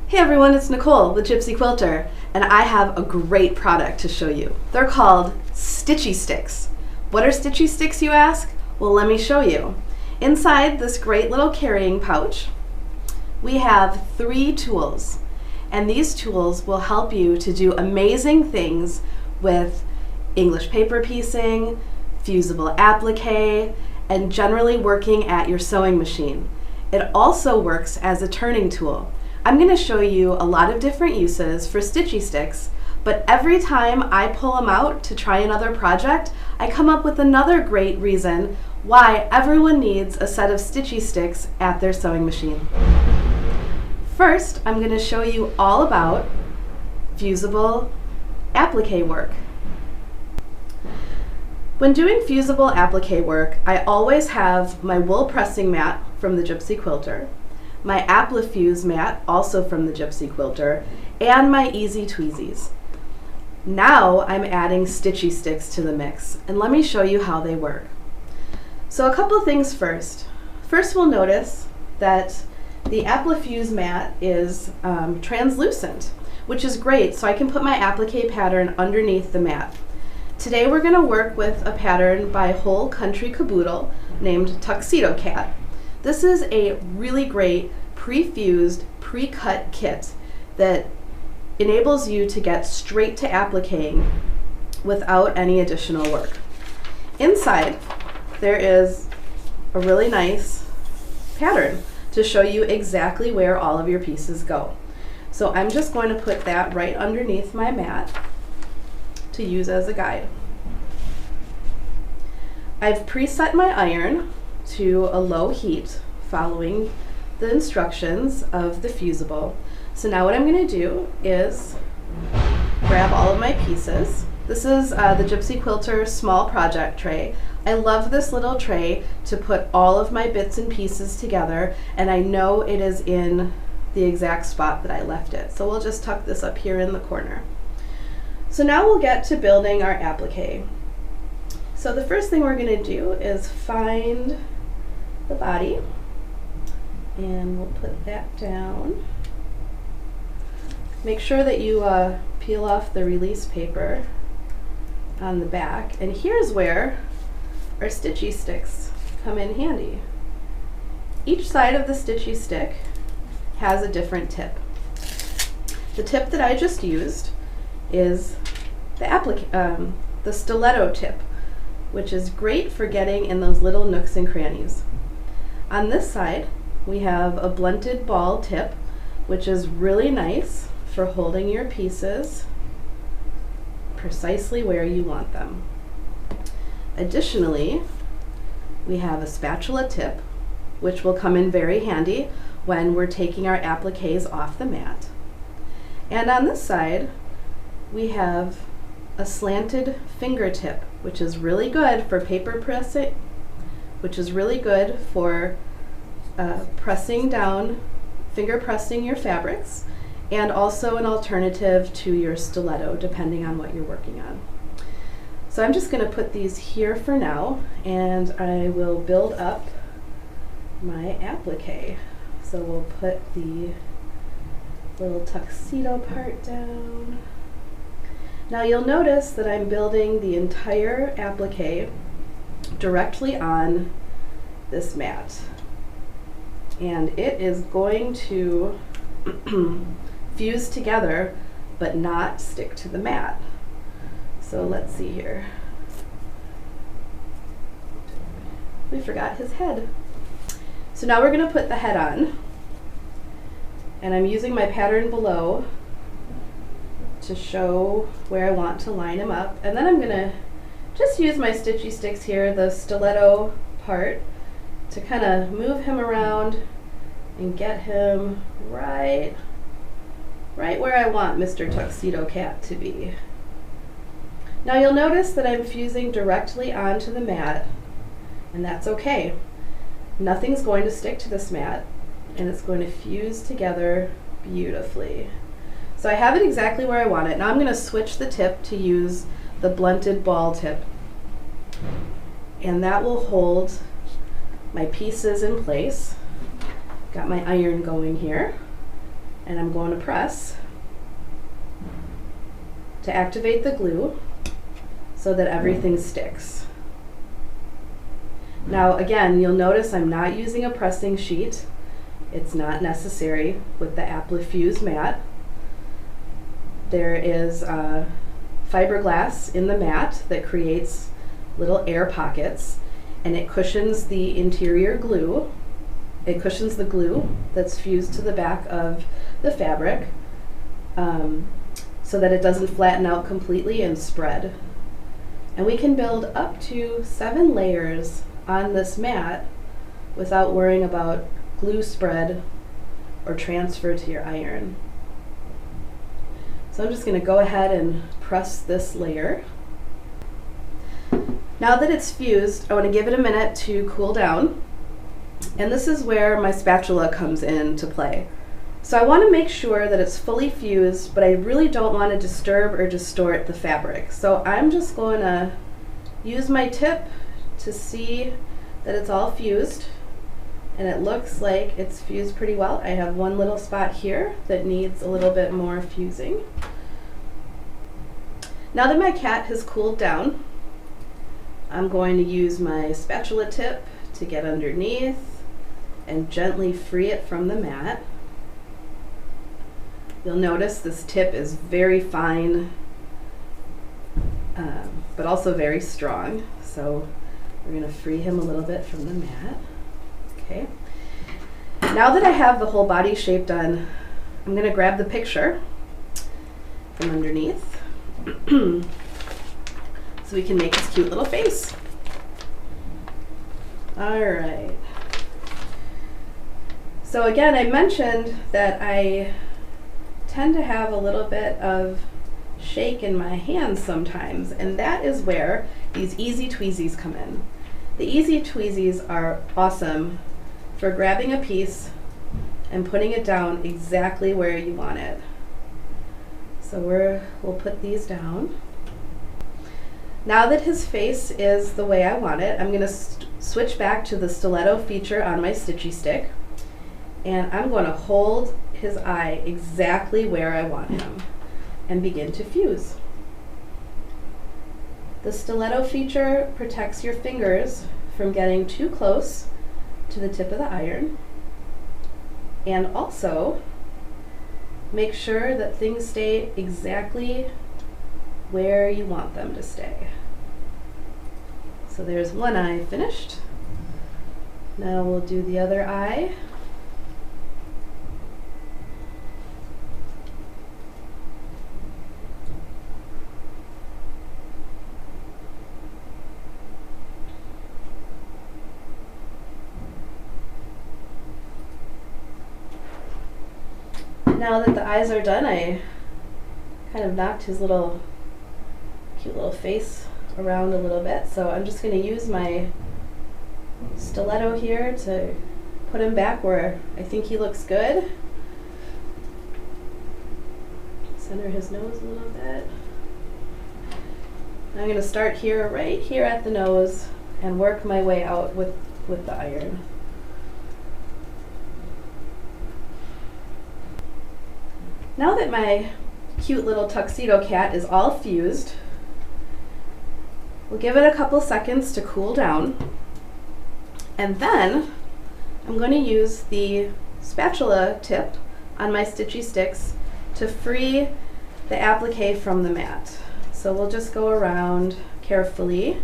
Hey everyone, it's Nicole with Gypsy Quilter, and I have a great product to show you. They're called Stitchy Sticks. What are Stitchy Sticks, you ask? Well, let me show you. Inside this great little carrying pouch, we have 3 tools, and these tools will help you to do amazing things with English paper piecing, fusible applique, and generally working at your sewing machine. It also works as a turning tool. I'm going to show you a lot of different uses for Stitchy Sticks, but every time I pull them out to try another project, I come up with another great reason why everyone needs a set of Stitchy Sticks at their sewing machine. First, I'm going to show you all about fusible applique work. When doing fusible applique work, I always have my wool pressing mat from the Gypsy Quilter, my applique mat, also from the Gypsy Quilter, and my Easy Tweezies. Now I'm adding Stitchy Sticks to the mix, and let me show you how they work. So a couple things first. First, we'll notice that the applique mat is translucent, which is great, so I can put my applique pattern underneath the mat. Today we're going to work with a pattern by Whole Country Caboodle named Tuxedo Cat. This is a really great pre-fused, pre-cut kit that enables you to get straight to appliquing without any additional work. Inside, there is a really nice pattern to show you exactly where all of your pieces go. So I'm just going to put that right underneath my mat to use as a guide. I've preset my iron to a low heat following the instructions of the fusible. So now what I'm going to do is grab all of my pieces. This is the Gypsy Quilter small project tray. I love this little tray to put all of my bits and pieces together, and I know it is in the exact spot that I left it. So we'll just tuck this up here in the corner. So now we'll get to building our applique. So the first thing we're going to do is find the body, and we'll put that down. Make sure that you peel off the release paper on the back, and here's where our Stitchy Sticks come in handy. Each side of the Stitchy Stick has a different tip. The tip that I just used is the Stiletto tip, which is great for getting in those little nooks and crannies. On this side, we have a blunted ball tip, which is really nice for holding your pieces precisely where you want them. Additionally, we have a spatula tip, which will come in very handy when we're taking our appliques off the mat. And on this side, we have a slanted fingertip, which is really good for paper pressing, which is really good for pressing down, finger pressing your fabrics, and also an alternative to your stiletto, depending on what you're working on. So I'm just going to put these here for now, and I will build up my applique. So we'll put the little tuxedo part down. Now you'll notice that I'm building the entire applique directly on this mat, and it is going to fuse together but not stick to the mat. So let's see here. We forgot his head. So now we're going to put the head on, and I'm using my pattern below to show where I want to line him up, and then I'm going to just use my Stitchy Sticks here, the stiletto part, to kind of move him around and get him right where I want Mr. Tuxedo Cat to be. Now you'll notice that I'm fusing directly onto the mat, and that's okay. Nothing's going to stick to this mat, and it's going to fuse together beautifully. So I have it exactly where I want it. Now I'm going to switch the tip to use the blunted ball tip, and that will hold my pieces in place. Got my iron going here, and I'm going to press to activate the glue so that everything sticks. Now again, you'll notice I'm not using a pressing sheet. It's not necessary with the applique mat. There is fiberglass in the mat that creates little air pockets, and it cushions the interior glue. It cushions the glue that's fused to the back of the fabric so that it doesn't flatten out completely and spread. And we can build up to 7 layers on this mat without worrying about glue spread or transfer to your iron. So I'm just going to go ahead and press this layer. Now that it's fused, I want to give it a minute to cool down. And this is where my spatula comes into play. So I want to make sure that it's fully fused, but I really don't want to disturb or distort the fabric. So I'm just going to use my tip to see that it's all fused, and it looks like it's fused pretty well. I have one little spot here that needs a little bit more fusing. Now that my cat has cooled down, I'm going to use my spatula tip to get underneath and gently free it from the mat. You'll notice this tip is very fine, but also very strong. So we're going to free him a little bit from the mat. Okay. Now that I have the whole body shape done, I'm going to grab the picture from underneath so we can make this cute little face. All right. So again, I mentioned that I tend to have a little bit of shake in my hands sometimes, and that is where these easy tweezies come in. The easy tweezies are awesome for grabbing a piece and putting it down exactly where you want it. So we'll put these down. Now that his face is the way I want it, I'm going to switch back to the stiletto feature on my stitchy stick, and I'm going to hold his eye exactly where I want him and begin to fuse. The stiletto feature protects your fingers from getting too close to the tip of the iron, and also make sure that things stay exactly where you want them to stay. So there's one eye finished. Now we'll do the other eye. Now that the eyes are done, I kind of knocked his little cute little face around a little bit, so I'm just going to use my stiletto here to put him back where I think he looks good. Center his nose a little bit. I'm going to start here, right here at the nose, and work my way out with the iron. Now that my cute little tuxedo cat is all fused, we'll give it a couple seconds to cool down, and then I'm going to use the spatula tip on my Stitchy Sticks to free the applique from the mat. So we'll just go around carefully,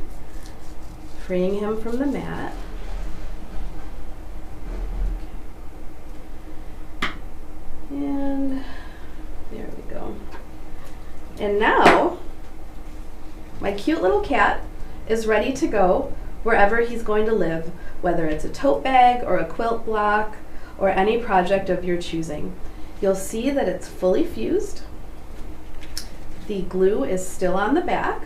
freeing him from the mat. And there we go. And now my cute little cat is ready to go wherever he's going to live, whether it's a tote bag or a quilt block or any project of your choosing. You'll see that it's fully fused. The glue is still on the back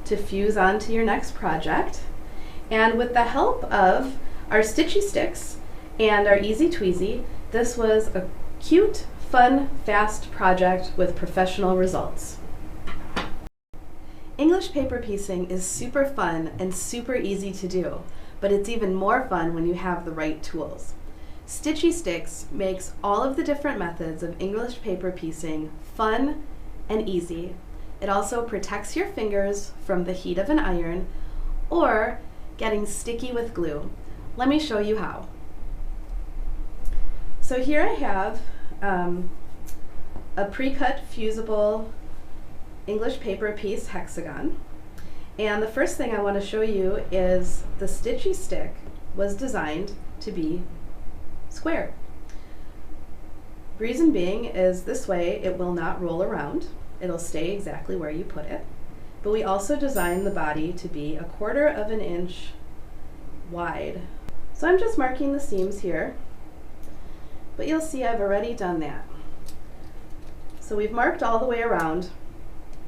to fuse onto your next project. And with the help of our Stitchy Sticks and our Easy Tweezy, this was a cute, fun, fast project with professional results. English paper piecing is super fun and super easy to do, but it's even more fun when you have the right tools. Stitchy Sticks makes all of the different methods of English paper piecing fun and easy. It also protects your fingers from the heat of an iron or getting sticky with glue. Let me show you how. So here I have a pre-cut fusible English paper piece hexagon. And the first thing I want to show you is the Stitchy Stick was designed to be square. Reason being is this way it will not roll around. It'll stay exactly where you put it. But we also designed the body to be 1/4 of an inch wide. So I'm just marking the seams here, but you'll see I've already done that. So we've marked all the way around,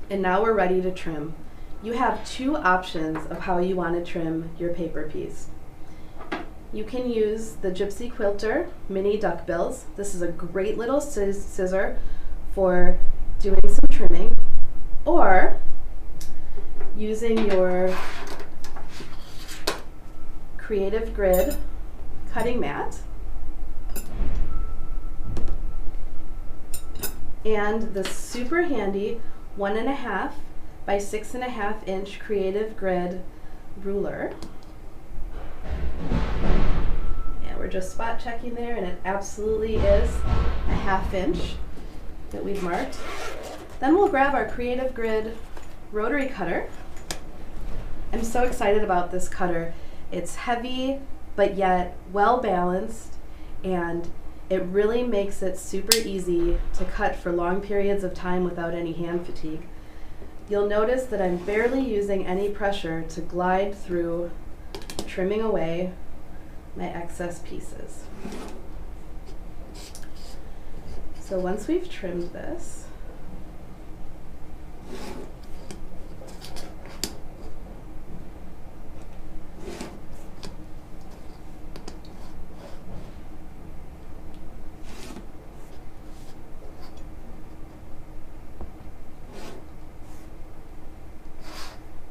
and now we're ready to trim. You have 2 options of how you want to trim your paper piece. You can use the Gypsy Quilter mini duckbills. This is a great little scissor for doing some trimming, or using your Creative Grid cutting mat and the super handy 1.5 by 6.5 inch Creative Grid ruler. And we're just spot checking there, and it absolutely is a 1/2 inch that we've marked. Then we'll grab our Creative Grid rotary cutter. I'm so excited about this cutter. It's heavy, but yet well balanced, and it really makes it super easy to cut for long periods of time without any hand fatigue. You'll notice that I'm barely using any pressure to glide through, trimming away my excess pieces. So once we've trimmed this,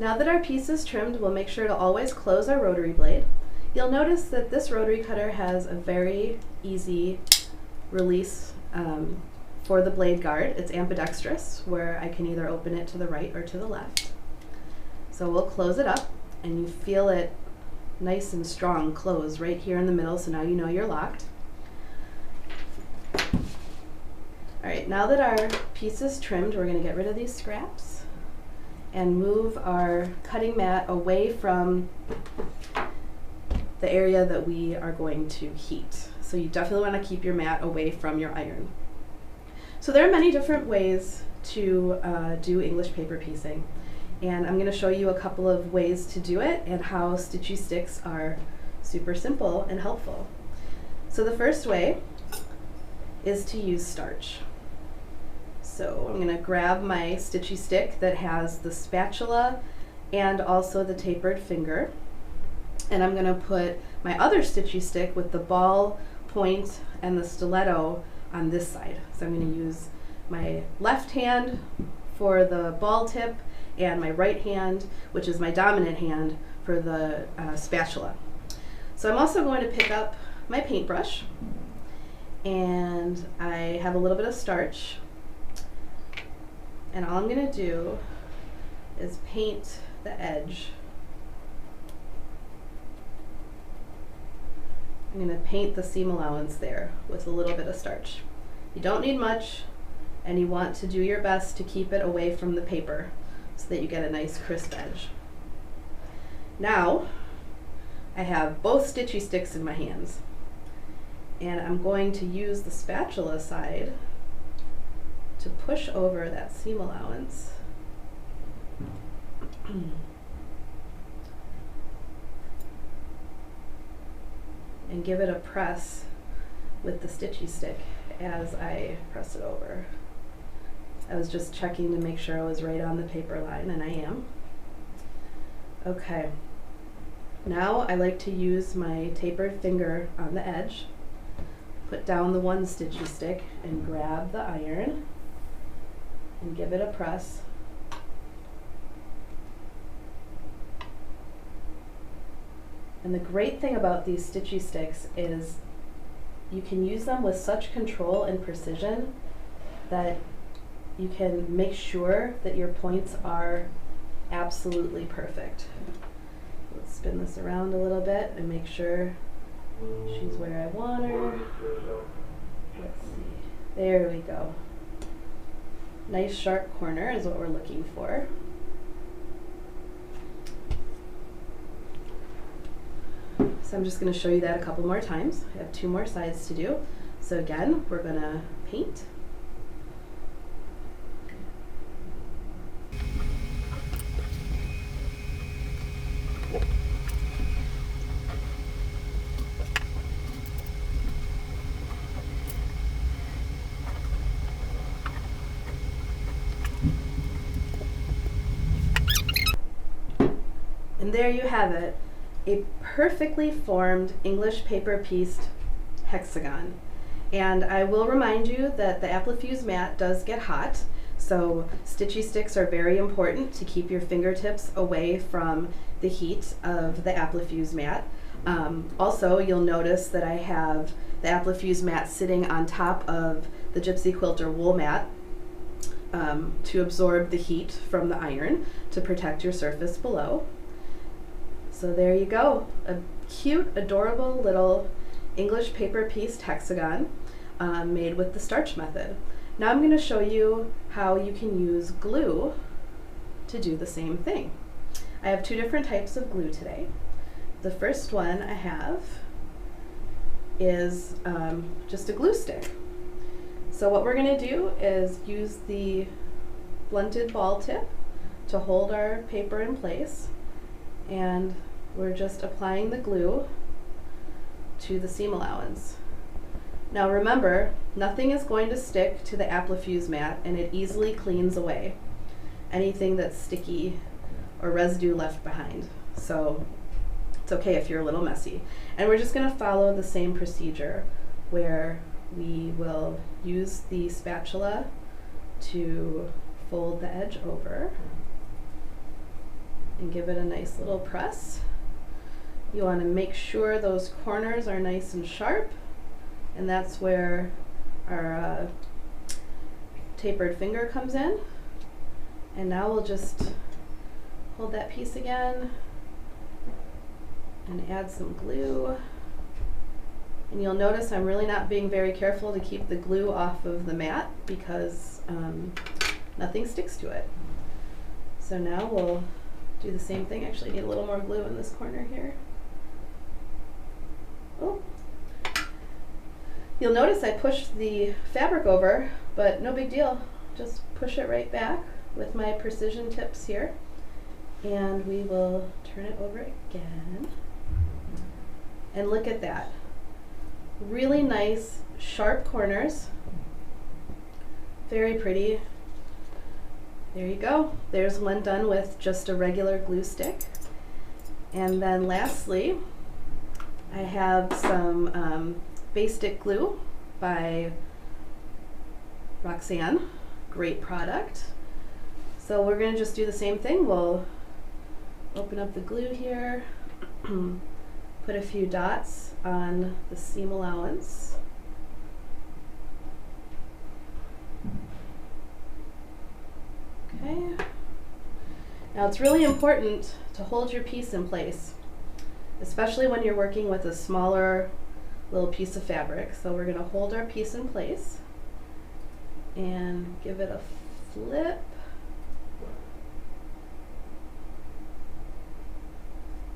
now that our piece is trimmed, we'll make sure to always close our rotary blade. You'll notice that this rotary cutter has a very easy release for the blade guard. It's ambidextrous, where I can either open it to the right or to the left. So we'll close it up, and you feel it nice and strong close right here in the middle, so now you know you're locked. Alright, now that our piece is trimmed, we're going to get rid of these scraps and move our cutting mat away from the area that we are going to heat. So you definitely want to keep your mat away from your iron. So there are many different ways to do English paper piecing, and I'm going to show you a couple of ways to do it and how Stitchy Sticks are super simple and helpful. So the first way is to use starch. So I'm going to grab my Stitchy Stick that has the spatula and also the tapered finger, and I'm going to put my other Stitchy Stick with the ball point and the stiletto on this side. So I'm going to use my left hand for the ball tip and my right hand, which is my dominant hand, for the spatula. So I'm also going to pick up my paintbrush, and I have a little bit of starch, and all I'm going to do is paint the edge. I'm going to paint the seam allowance there with a little bit of starch. You don't need much, and you want to do your best to keep it away from the paper so that you get a nice crisp edge. Now I have both Stitchy Sticks in my hands, and I'm going to use the spatula side to push over that seam allowance. And give it a press with the Stitchy Stick as I press it over. I was just checking to make sure I was right on the paper line, and I am. Okay, now I like to use my tapered finger on the edge, put down the one Stitchy Stick, and grab the iron and give it a press. And the great thing about these Stitchy Sticks is you can use them with such control and precision that you can make sure that your points are absolutely perfect. Let's spin this around a little bit and make sure she's where I want her. Let's see. There we go. Nice sharp corner is what we're looking for. So I'm just going to show you that a couple more times. I have 2 more sides to do. So again, we're going to paint. And there you have it, a perfectly formed English paper pieced hexagon. And I will remind you that the applique mat does get hot, so stitchy sticks are very important to keep your fingertips away from the heat of the applique mat. Also, you'll notice that I have the applique mat sitting on top of the Gypsy Quilter wool mat to absorb the heat from the iron to protect your surface below. So there you go, a cute, adorable little English paper pieced hexagon made with the starch method. Now I'm going to show you how you can use glue to do the same thing. I have 2 different types of glue today. The first one I have is just a glue stick. So what we're going to do is use the blunted ball tip to hold our paper in place, and we're just applying the glue to the seam allowance. Now remember, nothing is going to stick to the applique mat, and it easily cleans away anything that's sticky or residue left behind. So it's okay if you're a little messy. And we're just going to follow the same procedure where we will use the spatula to fold the edge over and give it a nice little press. You want to make sure those corners are nice and sharp, and that's where our tapered finger comes in. And now we'll just hold that piece again and add some glue. And you'll notice I'm really not being very careful to keep the glue off of the mat because nothing sticks to it. So now we'll do the same thing. Actually, I need a little more glue in this corner here. Oh. You'll notice I pushed the fabric over, but no big deal. Just push it right back with my precision tips here. And we will turn it over again. And look at that. Really nice, sharp corners. Very pretty. There you go. There's one done with just a regular glue stick. And then lastly, I have some Base Stick glue by Roxanne. Great product. So we're going to just do the same thing. We'll open up the glue here, put a few dots on the seam allowance. Okay. Now it's really important to hold your piece in place, especially when you're working with a smaller little piece of fabric. So we're going to hold our piece in place and give it a flip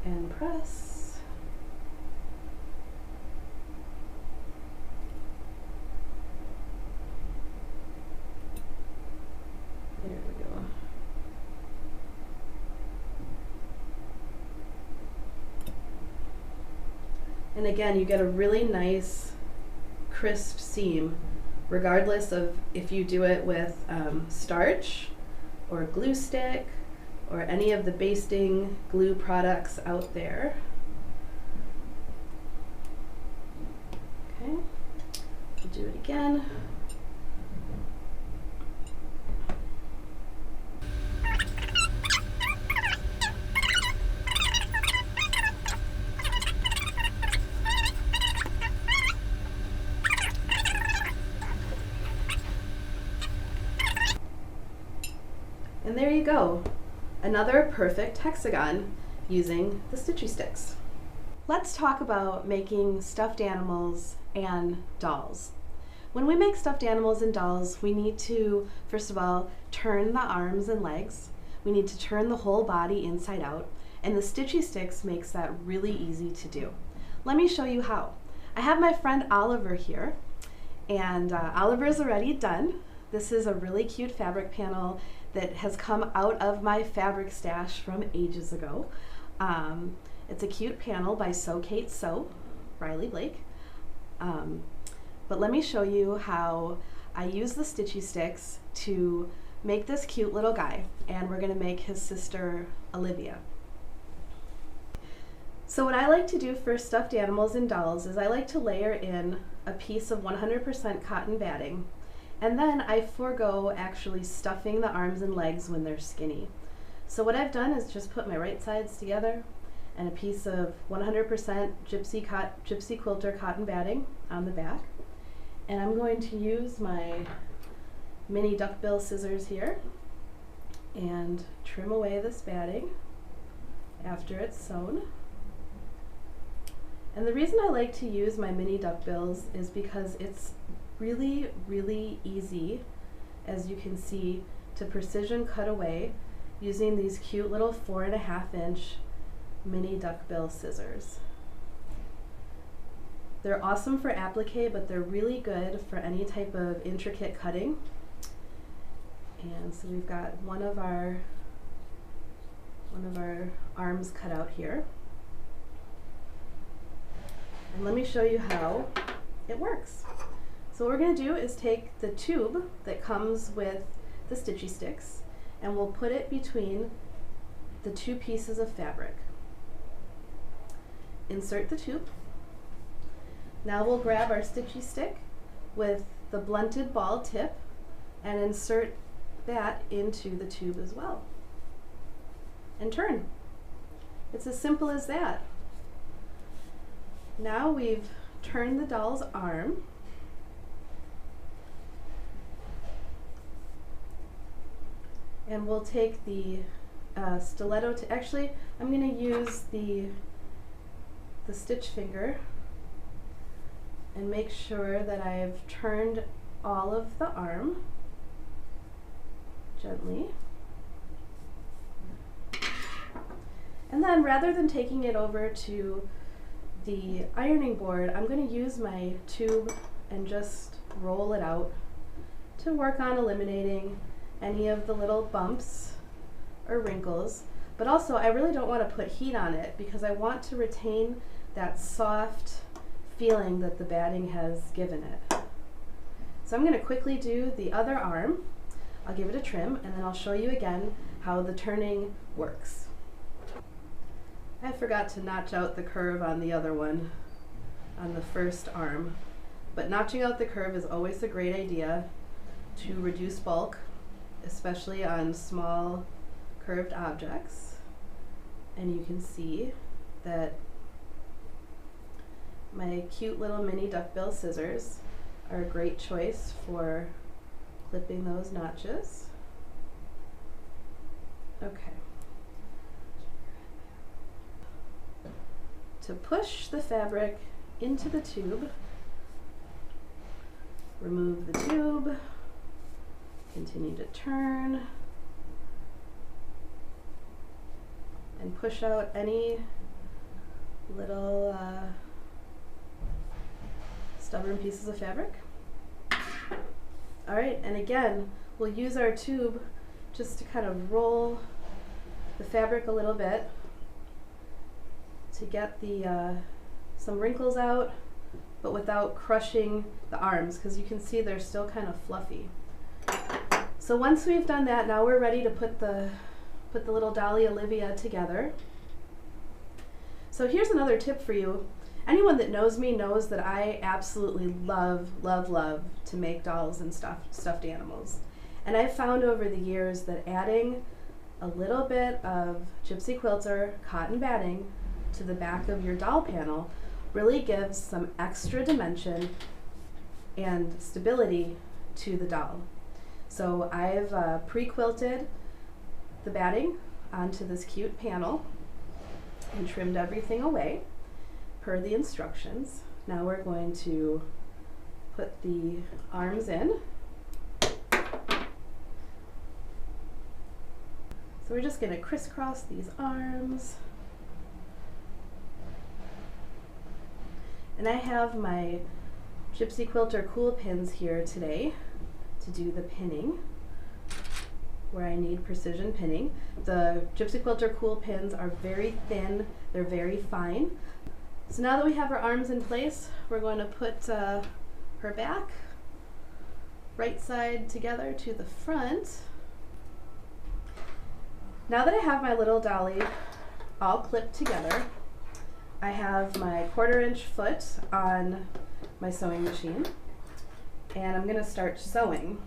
and press. There we go. And again, you get a really nice crisp seam, regardless of if you do it with starch or glue stick or any of the basting glue products out there. Okay, we'll do it again. And there you go, another perfect hexagon using the Stitchy Sticks. Let's talk about making stuffed animals and dolls. When we make stuffed animals and dolls, we need to, first of all, turn the arms and legs. We need to turn the whole body inside out, and the Stitchy Sticks makes that really easy to do. Let me show you how. I have my friend Oliver here, and Oliver's already done. This is a really cute fabric panel that has come out of my fabric stash from ages ago. It's a cute panel by Sew Kate Sew, Riley Blake. But let me show you how I use the Stitchy Sticks to make this cute little guy, and we're going to make his sister Olivia. So what I like to do for stuffed animals and dolls is I like to layer in a piece of 100% cotton batting, and then I forego actually stuffing the arms and legs when they're skinny. So what I've done is just put my right sides together and a piece of 100% Gypsy Quilter cotton batting on the back. And I'm going to use my mini duckbill scissors here and trim away this batting after it's sewn. And the reason I like to use my mini duckbills is because it's really, really easy, as you can see, to precision cut away using these cute little 4.5-inch mini duckbill scissors. They're awesome for applique, but they're really good for any type of intricate cutting. And so we've got one of our arms cut out here. And let me show you how it works. So what we're going to do is take the tube that comes with the Stitchy Sticks, and we'll put it between the two pieces of fabric. Insert the tube. Now we'll grab our Stitchy Stick with the blunted ball tip and insert that into the tube as well. And turn. It's as simple as that. Now we've turned the doll's arm. And we'll take the stiletto to, actually I'm going to use the stitch finger and make sure that I've turned all of the arm gently. And then rather than taking it over to the ironing board, I'm going to use my tube and just roll it out to work on eliminating any of the little bumps or wrinkles. But also I really don't want to put heat on it because I want to retain that soft feeling that the batting has given it. So I'm going to quickly do the other arm. I'll give it a trim and then I'll show you again how the turning works. I forgot to notch out the curve on the other one, on the first arm, but notching out the curve is always a great idea to reduce bulk, especially on small curved objects. And you can see that my cute little mini duckbill scissors are a great choice for clipping those notches. Okay. To push the fabric into the tube, remove the tube, continue to turn, and push out any little stubborn pieces of fabric. All right, and again, we'll use our tube just to kind of roll the fabric a little bit to get the some wrinkles out, but without crushing the arms, because you can see they're still kind of fluffy. So once we've done that, now we're ready to put the little dolly Olivia together. So here's another tip for you. Anyone that knows me knows that I absolutely love, love, love to make dolls and stuffed animals. And I've found over the years that adding a little bit of Gypsy Quilter cotton batting to the back of your doll panel really gives some extra dimension and stability to the doll. So I've pre-quilted the batting onto this cute panel and trimmed everything away per the instructions. Now we're going to put the arms in. So we're just going to crisscross these arms. And I have my Gypsy Quilter cool pins here today to do the pinning, where I need precision pinning. The Gypsy Quilter cool pins are very thin, they're very fine. So now that we have our arms in place, we're going to put her back, right side together to the front. Now that I have my little dolly all clipped together, I have my 1/4 inch foot on my sewing machine, and I'm going to start sewing.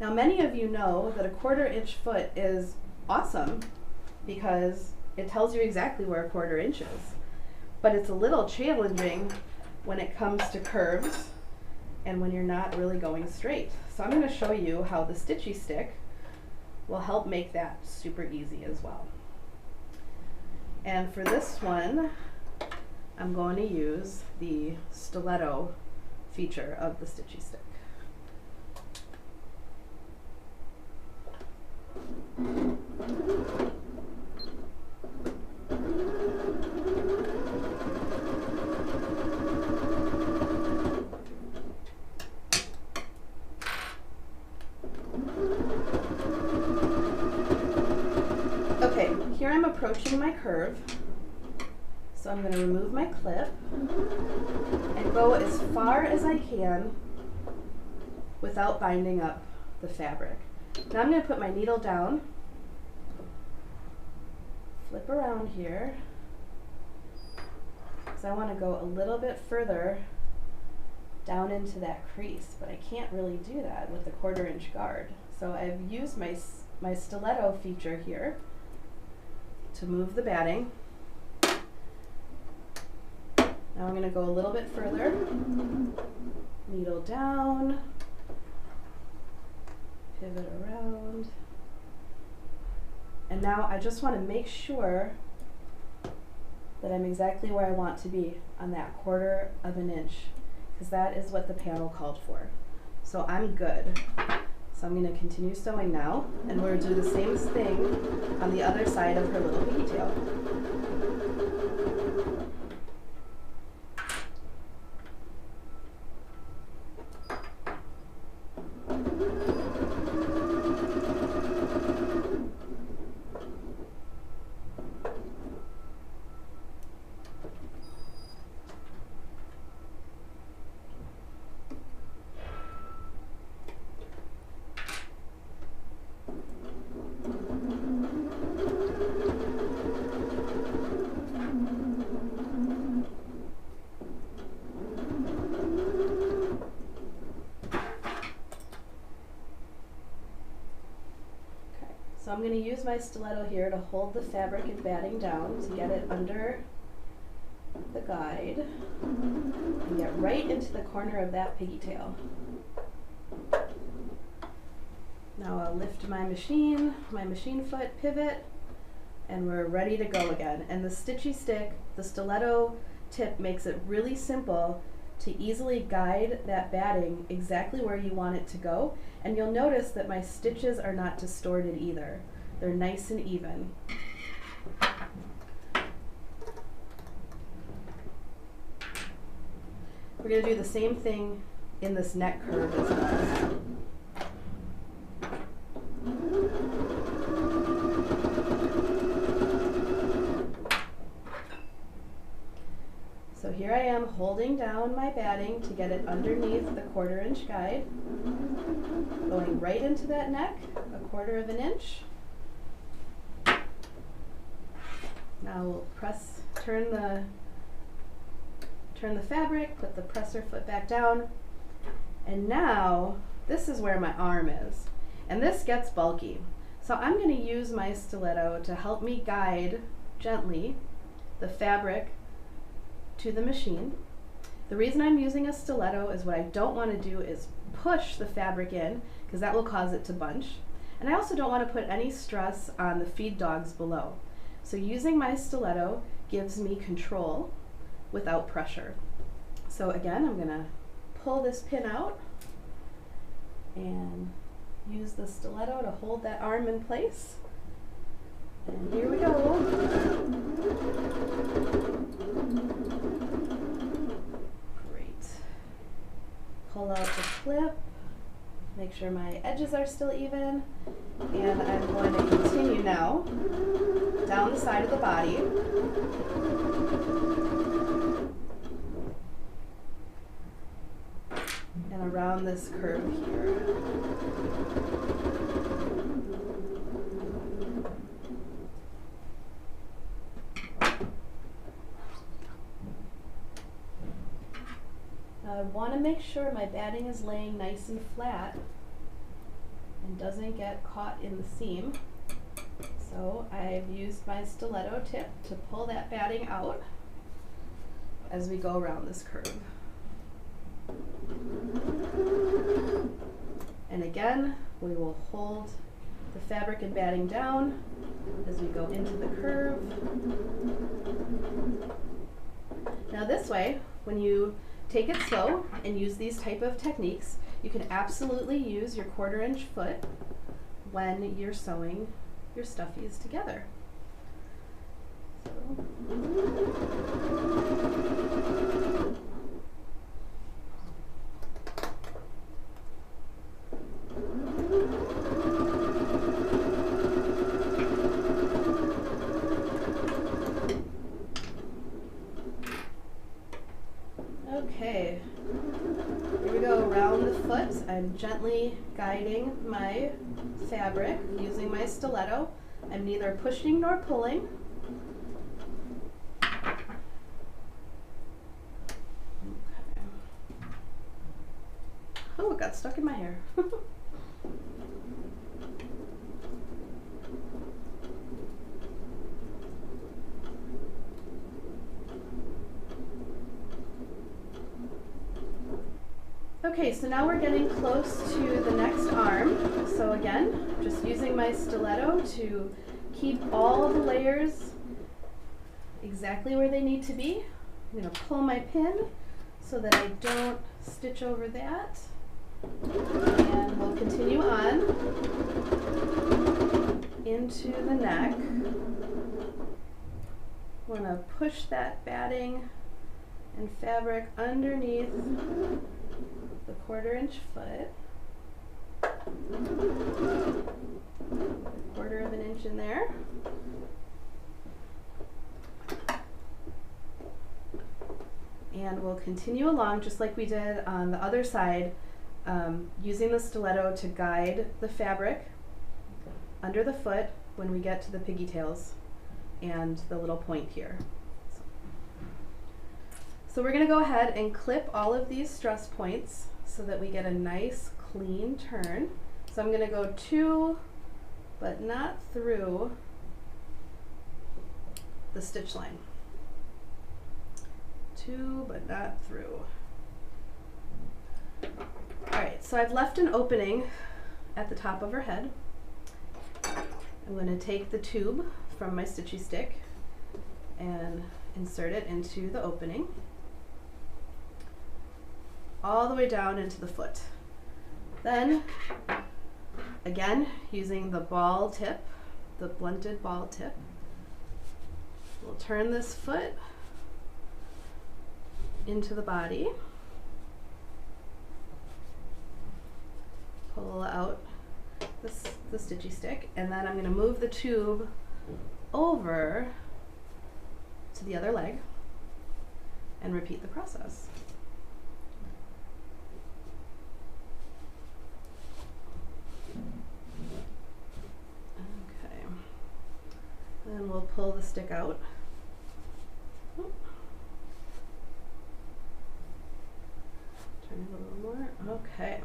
Now many of you know that a 1/4 inch foot is awesome because it tells you exactly where a 1/4 inch is, but it's a little challenging when it comes to curves and when you're not really going straight. So I'm going to show you how the Stitchy Stick will help make that super easy as well. And for this one, I'm going to use the Stiletto feature of the Stitchy Stick. Okay, here I'm approaching my curve, so I'm going to remove my clip and go as far as I can without binding up the fabric. Now I'm going to put my needle down, flip around here, because I want to go a little bit further down into that crease, but I can't really do that with the 1/4 inch guard. So I've used my Stiletto feature here to move the batting. Now I'm going to go a little bit further, needle down, pivot around, and now I just want to make sure that I'm exactly where I want to be on that 1/4 inch, because that is what the panel called for. So I'm good. So I'm going to continue sewing now, and we're going to do the same thing on the other side of her little pigtail. So I'm going to use my stiletto here to hold the fabric and batting down to get it under the guide and get right into the corner of that pigtail. Now I'll lift my machine foot, pivot, and we're ready to go again. And the Stitchy Stick, the stiletto tip, makes it really simple to easily guide that batting exactly where you want it to go. And you'll notice that my stitches are not distorted either. They're nice and even. We're going to do the same thing in this neck curve as well. So here I am holding down my batting to get it underneath the 1/4 inch guide, going right into that neck, a 1/4 inch. Now we'll turn the fabric, put the presser foot back down, and now this is where my arm is. And this gets bulky. So I'm going to use my stiletto to help me guide gently the fabric to the machine. The reason I'm using a stiletto is what I don't want to do is push the fabric in, because that will cause it to bunch. And I also don't want to put any stress on the feed dogs below. So using my stiletto gives me control without pressure. So again, I'm going to pull this pin out and use the stiletto to hold that arm in place. And here we go. Great. Pull out the clip, make sure my edges are still even, and I'm going to continue now down the side of the body. And around this curve here. Now I want to make sure my batting is laying nice and flat and doesn't get caught in the seam. So I've used my stiletto tip to pull that batting out as we go around this curve. And again, we will hold the fabric and batting down as we go into the curve. Now this way, when you take it slow and use these type of techniques, you can absolutely use your 1/4 inch foot when you're sewing your stuffies together. Okay, here we go around the foot. I'm gently guiding my fabric using my stiletto. I'm neither pushing nor pulling. Okay. Oh, it got stuck in my hair. Okay, so now we're getting close to the next arm. So again, just using my stiletto to keep all of the layers exactly where they need to be. I'm going to pull my pin so that I don't stitch over that. And we'll continue on into the neck. We're going to push that batting and fabric underneath the 1/4 inch foot, 1/4 of an inch in there. And we'll continue along just like we did on the other side, using the stiletto to guide the fabric under the foot when we get to the pigtails and the little point here. So we're going to go ahead and clip all of these stress points so that we get a nice clean turn. So I'm going to go to, but not through, the stitch line. To, but not through. Alright, so I've left an opening at the top of her head. I'm going to take the tube from my stitchy stick and insert it into the opening, all the way down into the foot. Then, again, using the ball tip, the blunted ball tip, we'll turn this foot into the body, pull out the stitchy stick, and then I'm going to move the tube over to the other leg and repeat the process. Okay, then we'll pull the stick out. Turn it a little more. Okay.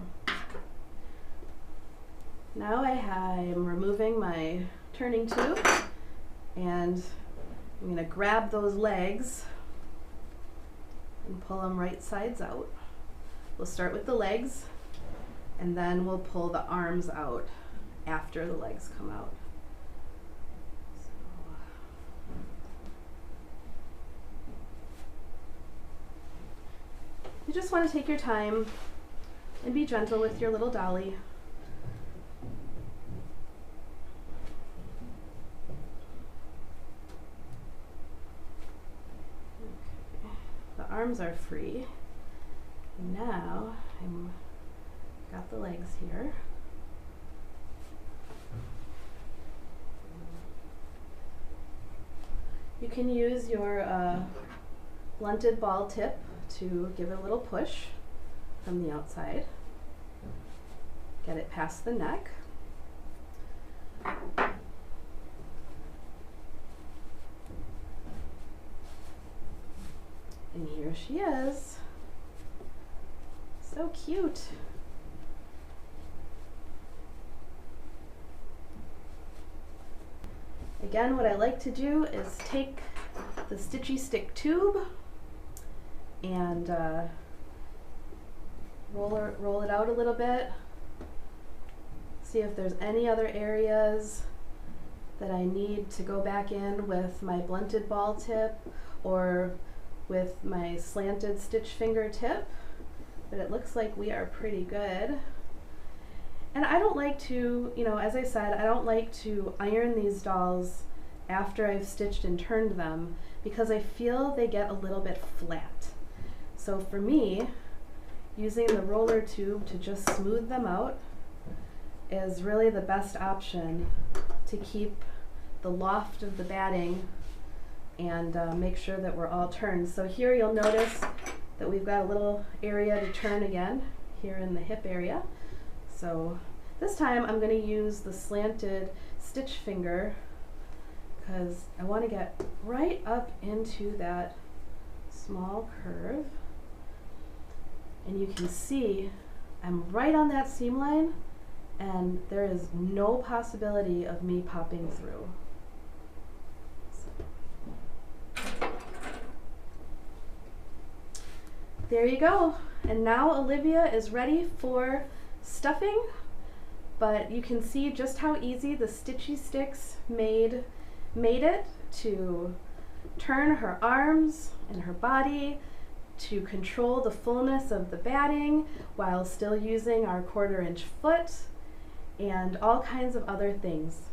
Now I'm removing my turning tube, and I'm going to grab those legs and pull them right sides out. We'll start with the legs, and then we'll pull the arms out after the legs come out. So, you just want to take your time and be gentle with your little dolly. Okay. The arms are free. Now I'm got the legs here. You can use your blunted ball tip to give it a little push from the outside. Get it past the neck. And here she is. So cute. Again, what I like to do is take the Stitchy Stick tube and roll it out a little bit. See if there's any other areas that I need to go back in with my blunted ball tip or with my slanted stitch finger tip. But it looks like we are pretty good. And I don't like to, as I said, I don't like to iron these dolls after I've stitched and turned them because I feel they get a little bit flat. So for me, using the roller tube to just smooth them out is really the best option to keep the loft of the batting and make sure that we're all turned. So here you'll notice that we've got a little area to turn again here in the hip area. So this time I'm going to use the slanted stitch finger because I want to get right up into that small curve. And you can see I'm right on that seam line and there is no possibility of me popping through. There you go. And now Olivia is ready for stuffing, but you can see just how easy the Stitchy Sticks made it to turn her arms and her body, to control the fullness of the batting while still using our 1/4 inch foot and all kinds of other things.